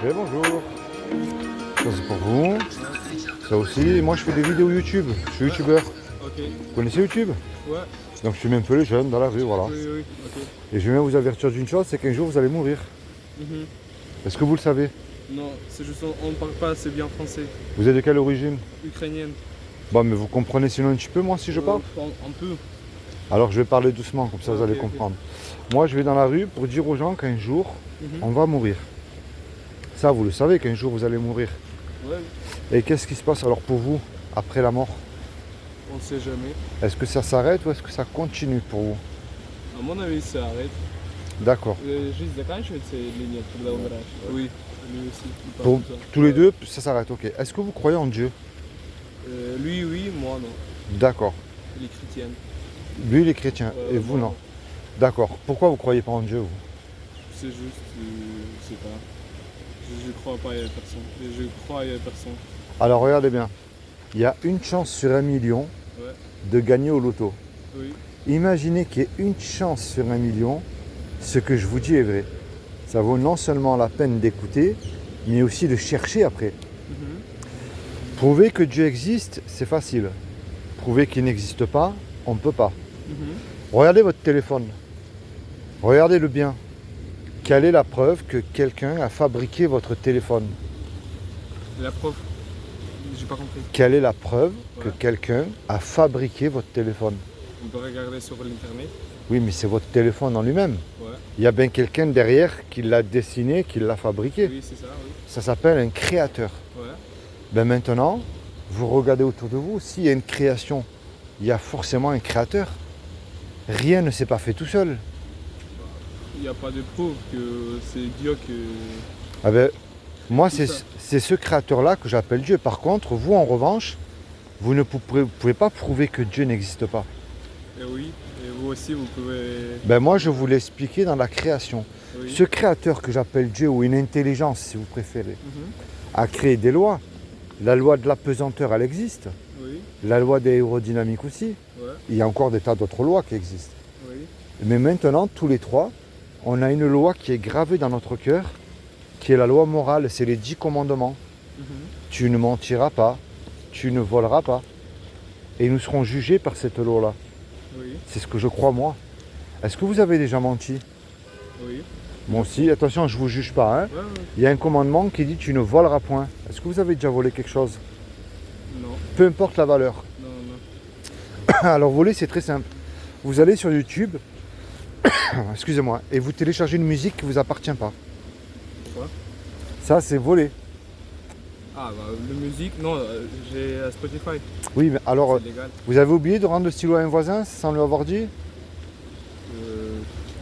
Ok, bonjour. Ça c'est pour vous. Ça aussi. Moi je fais des vidéos YouTube. Je suis youtubeur. Ok. Vous connaissez YouTube? Ouais. Donc je filme un peu les jeunes dans la rue, voilà. Oui, oui, ok. Et je viens vous avertir d'une chose, c'est qu'un jour vous allez mourir. Mhm. Est-ce que vous le savez? Non, c'est juste on ne parle pas assez bien français. Vous êtes de quelle origine? Ukrainienne. Bon, mais vous comprenez sinon un petit peu moi si je parle? Un peu. Alors je vais parler doucement, comme ça vous allez Ok. comprendre. Moi je vais dans la rue pour dire aux gens qu'un jour Mhm. on va mourir. Ça vous le savez qu'un jour vous allez mourir. Ouais, Et qu'est-ce qui se passe alors pour vous après la mort? on ne sait jamais. Est-ce que ça s'arrête ou est-ce que ça continue pour vous? À mon avis, ça arrête. D'accord. Жизнь заканчивается или нет, когда умираешь? Oui, lui aussi. Il parle Pour comme ça. tous les deux, ça s'arrête, ok. Est-ce que vous croyez en Dieu? Lui, oui, moi, non. D'accord. Il est chrétien. Lui, il est chrétien, et vous, moi, non. D'accord. Pourquoi vous croyez pas en Dieu, vous? C'est juste, je sais pas. Je crois pas à personne. Je crois à personne. Alors, regardez bien. Il y a une chance sur 1 million Ouais, de gagner au loto. oui. Imaginez qu'il y ait une chance sur 1 million. Ce que je vous dis est vrai. Ça vaut non seulement la peine d'écouter, mais aussi de chercher après. Mhm. Prouver que Dieu existe, c'est facile. Prouver qu'il n'existe pas, on ne peut pas. Mhm. Regardez votre téléphone. Regardez-le bien. Quelle est la preuve que quelqu'un a fabriqué votre téléphone? La preuve, j'ai pas compris. Quelle est la preuve que Ouais. quelqu'un a fabriqué votre téléphone? On peut regarder sur l'internet. Oui, mais c'est votre téléphone en lui-même. Ouais. Il y a bien quelqu'un derrière qui l'a dessiné, qui l'a fabriqué. Oui, c'est ça, oui. Ça s'appelle un créateur. Ouais. Ben maintenant, vous regardez autour de vous, s'il y a une création, il y a forcément un créateur. Rien ne s'est pas fait tout seul. Il n'y a pas de preuve que c'est Dieu que. Ah ben, moi, Tout c'est ça. ce créateur-là que j'appelle Dieu. Par contre, vous, en revanche, vous ne pouvez pas prouver que Dieu n'existe pas. Et oui. Et vous aussi, vous pouvez. Ben moi, je vous l'ai expliqué dans la création. Oui. Ce créateur que j'appelle Dieu, ou une intelligence, si vous préférez, Mhm. a créé des lois. La loi de l'apesanteur, elle existe. Oui. La loi de l'aérodynamique aussi. Ouais. Il y a encore des tas d'autres lois qui existent. Oui. Mais maintenant, tous les trois, on a une loi qui est gravée dans notre cœur, qui est la loi morale, c'est les 10 commandements. Mhm. Tu ne mentiras pas, tu ne voleras pas. Et nous serons jugés par cette loi-là. Oui. C'est ce que je crois moi. Est-ce que vous avez déjà menti? Oui. Moi aussi, attention, je ne vous juge pas. Hein. Ouais, ouais. Il y a un commandement qui dit tu ne voleras point. Est-ce que vous avez déjà volé quelque chose? Non. Peu importe la valeur. Non, non. Alors voler, c'est très simple. Vous allez sur YouTube, excusez-moi, et vous téléchargez une musique qui ne vous appartient pas. Quoi? Ça, c'est voler. Ah, bah, la musique, non, j'ai Spotify. Oui, mais alors, C'est légal. vous avez oublié de rendre le stylo à un voisin sans lui avoir dit?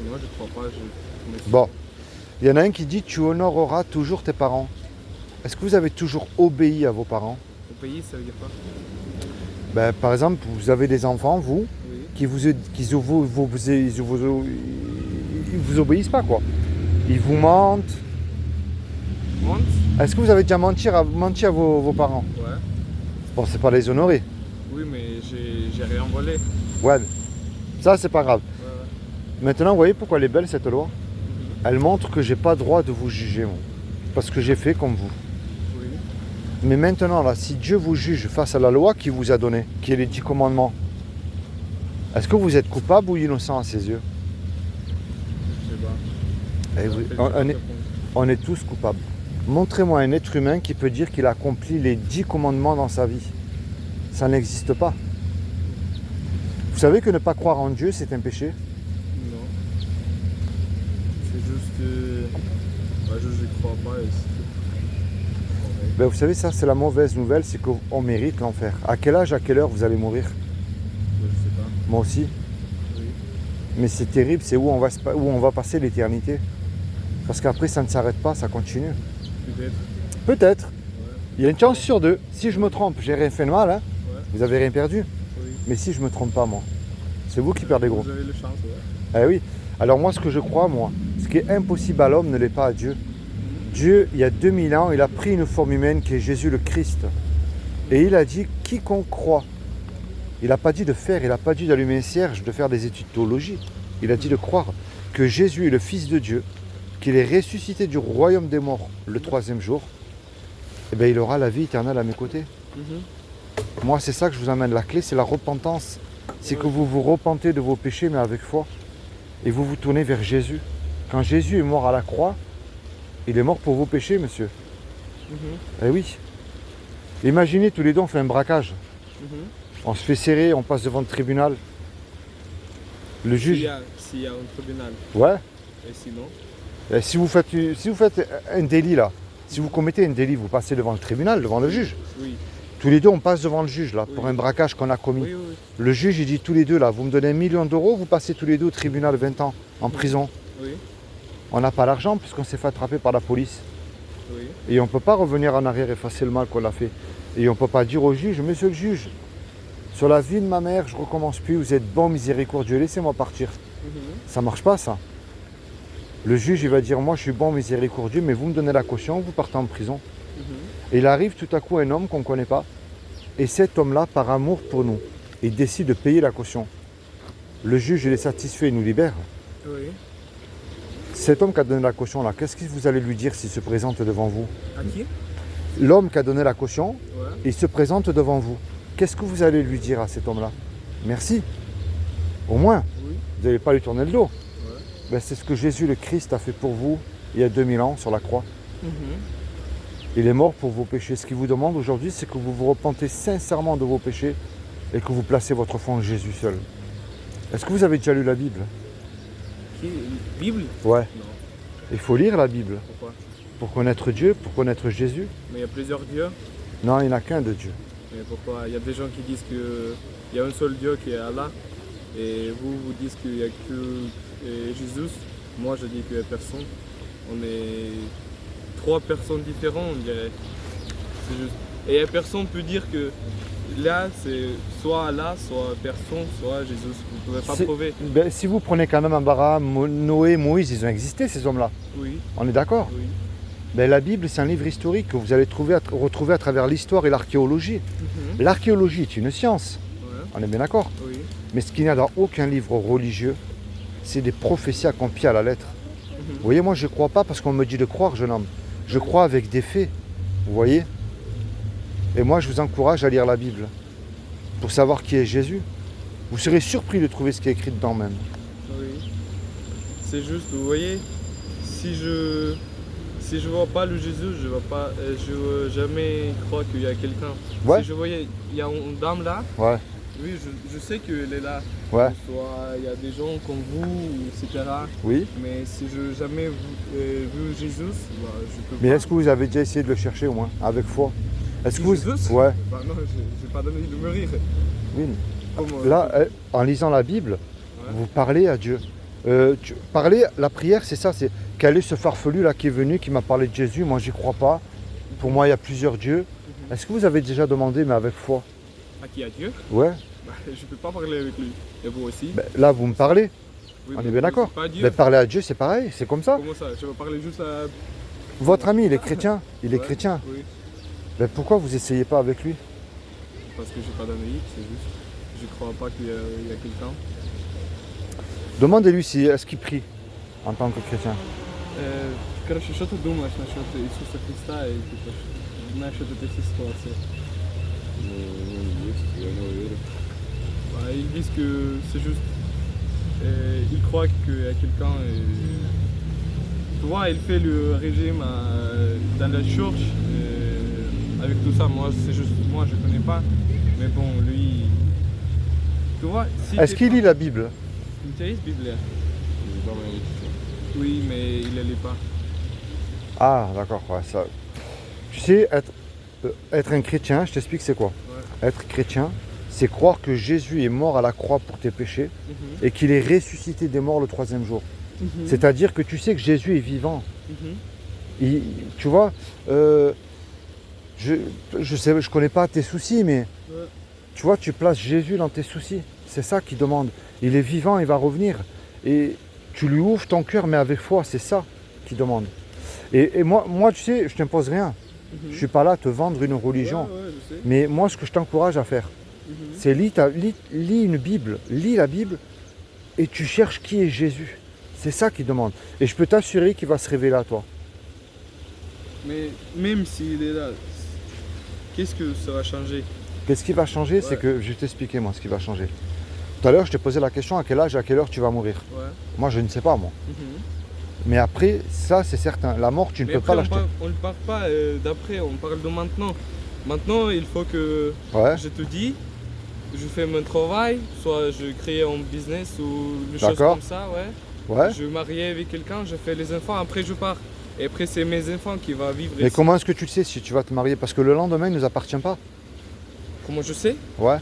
Moi, je crois pas. Je... Bon, il y en a un qui dit tu honoreras toujours tes parents. Est-ce que vous avez toujours obéi à vos parents? Au pays, ça veut dire quoi? Ben, par exemple, vous avez des enfants, vous, Oui. qui ils vous obéissent pas, quoi. Ils vous mentent. Honte? Est-ce que vous avez déjà menti à vos parents? Ouais. Bon, c'est pas les honorer. Oui, mais j'ai rien volé. Ouais, ça c'est pas grave. Ouais, ouais. Maintenant, vous voyez pourquoi elle est belle cette loi? Mhm. Elle montre que j'ai pas droit de vous juger, moi. Parce que j'ai fait comme vous. Oui. Mais maintenant, là, si Dieu vous juge face à la loi qu'il vous a donnée, qui est les 10 commandements, est-ce que vous êtes coupable ou innocent à ses yeux? Je sais pas. Eh oui, on est tous coupables. Montrez-moi un être humain qui peut dire qu'il a accompli les 10 commandements dans sa vie. Ça n'existe pas. Vous savez que ne pas croire en Dieu, c'est un péché? Non. C'est juste. Ouais, je crois pas. Et c'est tout. Ben, vous savez, ça c'est la mauvaise nouvelle, c'est qu'on mérite l'enfer. À quel âge, à quelle heure vous allez mourir? Je sais pas. Moi aussi. Oui. Mais c'est terrible, c'est où on va passer l'éternité. Parce qu'après, ça ne s'arrête pas, ça continue. Peut-être. Peut-être. Ouais. Il y a une chance sur deux. Si je me trompe, j'ai rien fait de mal, hein. Ouais. Vous avez rien perdu. Oui. Mais si je me trompe pas, moi, c'est vous qui perdez gros. Vous avez le chance, ouais. Eh oui. Alors moi, ce que je crois, moi, ce qui est impossible à l'homme ne l'est pas à Dieu. Dieu, il y a 2000 ans, il a pris une forme humaine qui est Jésus le Christ. Et il a dit, quiconque croit. Il n'a pas dit de faire, il n'a pas dit d'allumer un cierge, de faire des études de théologie. Il a dit de croire que Jésus est le Fils de Dieu, qu'il est ressuscité du royaume des morts le troisième jour, eh bien, il aura la vie éternelle à mes côtés. Moi, c'est ça que je vous amène. La clé, c'est la repentance. C'est que vous vous repentez de vos péchés, mais avec foi. Et vous vous tournez vers Jésus. Quand Jésus est mort à la croix, il est mort pour vos péchés, monsieur. Eh oui. Imaginez, tous les deux, on fait un braquage. On se fait serrer, on passe devant le tribunal. Le juge... S'il y a un tribunal. Ouais. Et sinon? Et si vous faites un délit, là, si vous commettez un délit, vous passez devant le tribunal, devant le juge. Oui. Tous les deux, on passe devant le juge, là, pour Oui. un braquage qu'on a commis. Oui, oui. Le juge, il dit tous les deux, là, vous me donnez 1 million d'euros, vous passez tous les deux au tribunal 20 ans, en prison. Oui. On n'a pas l'argent puisqu'on s'est fait attraper par la police. Oui. Et on ne peut pas revenir en arrière et effacer le mal qu'on a fait. Et on ne peut pas dire au juge, monsieur le juge, sur la vie de ma mère, je ne recommence plus, vous êtes bon, miséricordieux, laissez-moi partir. Ça ne marche pas, ça. Le juge, il va dire, moi je suis bon, miséricordieux, mais vous me donnez la caution, vous partez en prison. Et il arrive tout à coup un homme qu'on ne connaît pas. Et cet homme-là, par amour pour nous, il décide de payer la caution. Le juge, il est satisfait, il nous libère. Oui. Cet homme qui a donné la caution là, qu'est-ce que vous allez lui dire s'il se présente devant vous? À qui? L'homme qui a donné la caution, Ouais. il se présente devant vous. Qu'est-ce que vous allez lui dire à cet homme-là? Merci. Au moins, Oui. vous n'allez pas lui tourner le dos. Ouais. Ben, c'est ce que Jésus le Christ a fait pour vous il y a 2000 ans sur la croix. Il est mort pour vos péchés. Ce qu'il vous demande aujourd'hui, c'est que vous vous repentez sincèrement de vos péchés et que vous placez votre foi en Jésus seul. Est-ce que vous avez déjà lu la Bible? Qui? Bible? Ouais. Non. Il faut lire la Bible Pourquoi? pour connaître Dieu, pour connaître Jésus. Mais il y a plusieurs dieux. Non, il n'y en a qu'un de Dieu. Mais pourquoi? Il y a des gens qui disent qu'il y a un seul Dieu qui est Allah. Et vous dites qu'il n'y a que Jésus. Moi, je dis qu'il n'y a personne. On est 3 personnes différentes, on dirait. C'est juste. Et personne peut dire que là, c'est soit Allah, soit personne, soit Jésus. Vous ne pouvez pas prouver. Ben, si vous prenez quand même Abraham, Noé, Moïse, ils ont existé ces hommes-là. Oui, On est d'accord? oui. Ben, la Bible, c'est un livre historique que vous allez retrouver à travers l'histoire et l'archéologie. L'archéologie est une science, Ouais, on est bien d'accord. oui. Mais ce qu'il n'y a dans aucun livre religieux, c'est des prophéties accomplies à la lettre. Vous voyez, moi je ne crois pas parce qu'on me dit de croire, jeune homme. Je crois avec des faits, vous voyez. Et moi je vous encourage à lire la Bible pour savoir qui est Jésus. Vous serez surpris de trouver ce qui est écrit dedans même. Oui. C'est juste, vous voyez, si je vois pas le Jésus, je vais jamais croire qu'il y a quelqu'un. Ouais. Si je voyais, il y a une dame là, Ouais, oui, je sais qu'elle est là. ouais, Soit il y a des gens comme vous, etc. oui. Mais si je n'ai jamais vu Jésus, bah, je peux Mais pas. est-ce que vous avez déjà essayé de le chercher au moins, avec foi? Est-ce que vous... Jésus? Ouais, Bah non, j'ai pas donné de mourir. oui. Comment, Là, en lisant la Bible, Ouais. vous parlez à Dieu. Parler, la prière, c'est ça, c'est quel est ce farfelu là qui est venu, qui m'a parlé de Jésus, moi j'y crois pas. Pour moi, il y a plusieurs dieux. Est-ce que vous avez déjà demandé, mais avec foi? À qui? À Dieu? Ouais. Bah, je peux pas parler avec lui. Et vous aussi? Ben, là, vous me parlez. Oui, On mais est bien d'accord. c'est pas Dieu. Ben, parler à Dieu, c'est pareil, c'est comme ça. Comment ça? Je vais parler juste à. Votre ami, il est chrétien. Il est Ouais, chrétien. Oui, Ben, pourquoi vous essayez pas avec lui? parce que j'ai pas d'Amérique, c'est juste. Je crois pas qu'il y a quelqu'un. Demandez-lui si est-ce qu'il prie en tant que chrétien. Короче, что ты думаешь насчет Иисуса Христа и типа, насчет этой всей ситуации? Bah, ils disent que c'est juste. Ils croient qu'il y a quelqu'un. Tu vois, il fait le régime dans la church. Avec tout ça, moi, c'est juste. Moi, je connais pas. Mais bon, lui. Tu vois, si Est-ce qu'il lit la Bible? Interesse Bible. Oui, mais il ne lit pas. Ah, d'accord. Ouais, ça... Tu sais, être un chrétien, je t'explique c'est quoi. Ouais. Être chrétien, c'est croire que Jésus est mort à la croix pour tes péchés et qu'il est ressuscité des morts le troisième jour. C'est-à-dire que tu sais que Jésus est vivant. Tu vois, je connais pas tes soucis, mais Ouais. tu vois, tu places Jésus dans tes soucis. C'est ça qu'il demande. Il est vivant, il va revenir. Et tu lui ouvres ton cœur, mais avec foi, c'est ça qu'il demande. Et moi, tu sais, je t'impose rien. Je suis pas là à te vendre une religion. Ouais, je sais. Mais moi, ce que je t'encourage à faire, c'est lis une Bible, lis la Bible et tu cherches qui est Jésus. C'est ça qu'il demande. Et je peux t'assurer qu'il va se révéler à toi. Mais même s'il est là, qu'est-ce que ça va changer? Qu'est-ce qui va changer? C'est Ouais. que je vais t'expliquer moi ce qui va changer. Tout à l'heure, je t'ai posé la question à quel âge et à quelle heure tu vas mourir. Ouais. Moi, je ne sais pas, moi. Mhm. Mais après, ça, c'est certain. La mort, tu ne Mais peux après, pas l'acheter. on ne parle pas d'après, on parle de maintenant. Maintenant, il faut que Ouais, je te dis, je fais mon travail, soit je crée un business ou des choses D'accord. comme ça, ouais. ouais. Je marie avec quelqu'un, je fais les enfants, après je pars. Et après, c'est mes enfants qui vont vivre Mais ici. comment est-ce que tu le sais si tu vas te marier? Parce que le lendemain ne nous appartient pas. Comment je sais? Ouais.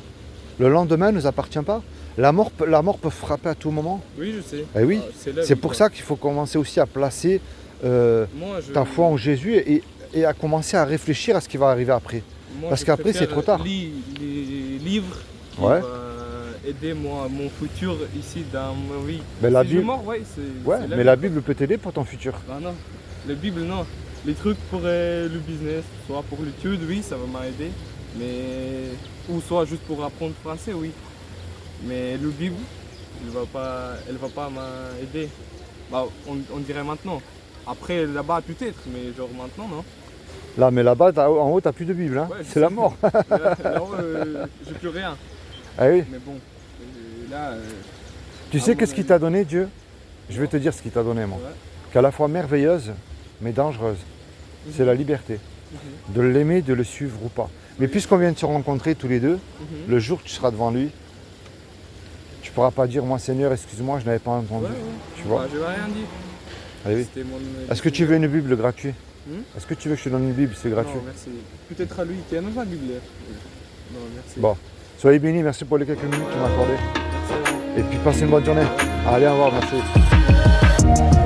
Le lendemain ne nous appartient pas. La mort peut frapper à tout moment. Oui, je sais. Eh oui. Ah, la C'est vie, pour quoi. ça qu'il faut commencer aussi à placer Moi, ta foi en Jésus et à commencer à réfléchir à ce qui va arriver après. moi, parce je qu'après, c'est préfère trop tard. Les livres qui Ouais. vont aider moi, mon futur ici dans ma vie. Mais la Si je Bible- mors, ouais, Ouais, c'est mais vie, la quoi. Bible peut t'aider pour ton futur. Ah non, la Bible non. Les trucs pour le business, soit pour l'étude, oui, ça va m'aider. Mais. Ou soit juste pour apprendre français, oui. Mais la Bible, elle va pas m'aider. Bah, on dirait maintenant. Après là-bas peut-être, mais genre maintenant non. Là, mais là-bas, en haut, t'as plus de Bible. Hein. Ouais, je C'est la sais. mort. Là-haut, j'ai plus rien. Ah oui. Mais bon, là. Tu À sais mon qu'est-ce qu'il avis. t'a donné, Dieu? Je vais te dire ce qu'il t'a donné, moi. Ouais. Qu'à la fois merveilleuse, mais dangereuse. C'est la liberté. De l'aimer, de le suivre ou pas. Mais puisqu'on vient de se rencontrer tous les deux, Mhm. le jour que tu seras devant lui, tu pourras pas dire, moi Seigneur, excuse-moi, je n'avais pas entendu. Ouais, ouais. Tu vois? Bah, je vais rien dire. Allez, oui. C'était mon. Est-ce que tu veux une Bible gratuite? Hmm? Est-ce que tu veux que je te donne une Bible? C'est gratuit. Non, merci. Peut-être à lui qui a même pas de Bible. Non, merci. Bon, soyez bénis, merci pour les quelques minutes que tu m'as accordées. Merci à vous. Et puis passez une bonne journée. Allez, au revoir, merci.